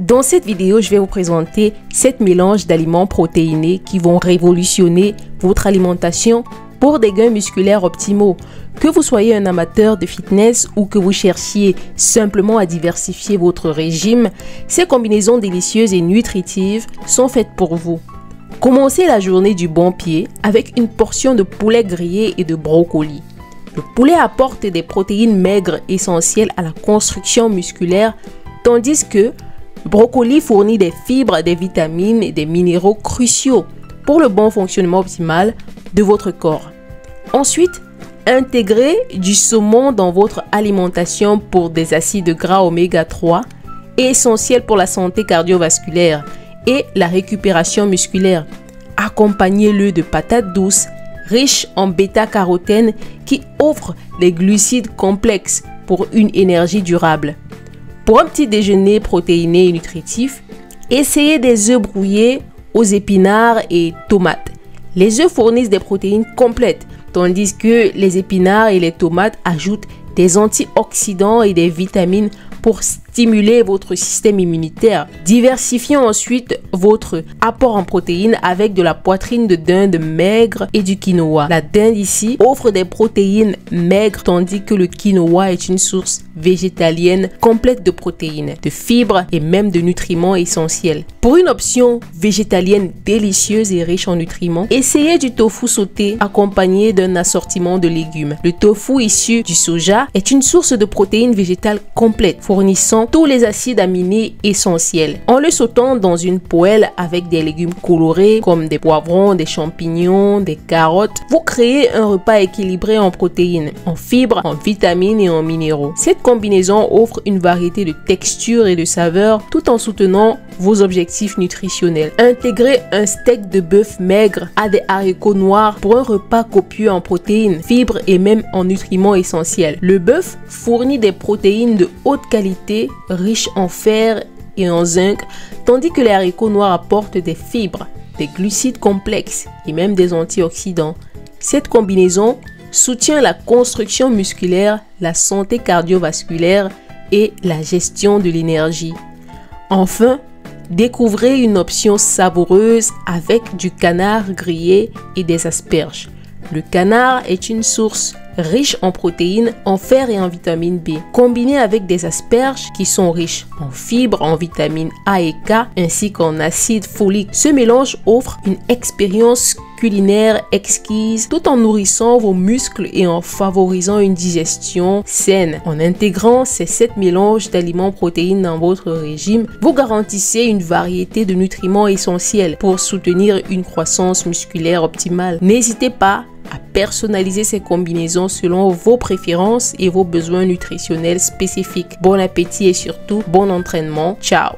Dans cette vidéo, je vais vous présenter 7 mélanges d'aliments protéinés qui vont révolutionner votre alimentation pour des gains musculaires optimaux. Que vous soyez un amateur de fitness ou que vous cherchiez simplement à diversifier votre régime, ces combinaisons délicieuses et nutritives sont faites pour vous. Commencez la journée du bon pied avec une portion de poulet grillé et de brocoli. Le poulet apporte des protéines maigres essentielles à la construction musculaire, tandis que le brocoli fournit des fibres, des vitamines et des minéraux cruciaux pour le bon fonctionnement optimal de votre corps. Ensuite, intégrez du saumon dans votre alimentation pour des acides gras oméga 3, essentiels pour la santé cardiovasculaire et la récupération musculaire. Accompagnez-le de patates douces, riches en bêta-carotène qui offrent des glucides complexes pour une énergie durable. Pour un petit déjeuner protéiné et nutritif, essayez des œufs brouillés aux épinards et tomates. Les œufs fournissent des protéines complètes, tandis que les épinards et les tomates ajoutent des antioxydants et des vitamines pour stimuler votre système immunitaire. Diversifiez ensuite votre apport en protéines avec de la poitrine de dinde maigre et du quinoa. La dinde ici offre des protéines maigres tandis que le quinoa est une source végétalienne complète de protéines, de fibres et même de nutriments essentiels. Pour une option végétalienne délicieuse et riche en nutriments, essayez du tofu sauté accompagné d'un assortiment de légumes. Le tofu issu du soja est une source de protéines végétales complètes, fournissant tous les acides aminés essentiels. En le sautant dans une poêle avec des légumes colorés comme des poivrons, des champignons, des carottes, vous créez un repas équilibré en protéines, en fibres, en vitamines et en minéraux. Cette combinaison offre une variété de textures et de saveurs tout en soutenant vos objectifs nutritionnels. Intégrez un steak de bœuf maigre à des haricots noirs pour un repas copieux en protéines, fibres et même en nutriments essentiels. Le bœuf fournit des protéines de haute qualité, riches en fer et en zinc, tandis que les haricots noirs apportent des fibres, des glucides complexes et même des antioxydants. Cette combinaison soutient la construction musculaire, la santé cardiovasculaire et la gestion de l'énergie. Enfin, découvrez une option savoureuse avec du canard grillé et des asperges. Le canard est une source riche en protéines, en fer et en vitamine B, combiné avec des asperges qui sont riches en fibres, en vitamines A et K, ainsi qu'en acide folique. Ce mélange offre une expérience culinaire exquise tout en nourrissant vos muscles et en favorisant une digestion saine. En intégrant ces 7 mélanges d'aliments protéines dans votre régime, vous garantissez une variété de nutriments essentiels pour soutenir une croissance musculaire optimale. N'hésitez pas à personnaliser ces combinaisons selon vos préférences et vos besoins nutritionnels spécifiques. Bon appétit et surtout bon entraînement. Ciao!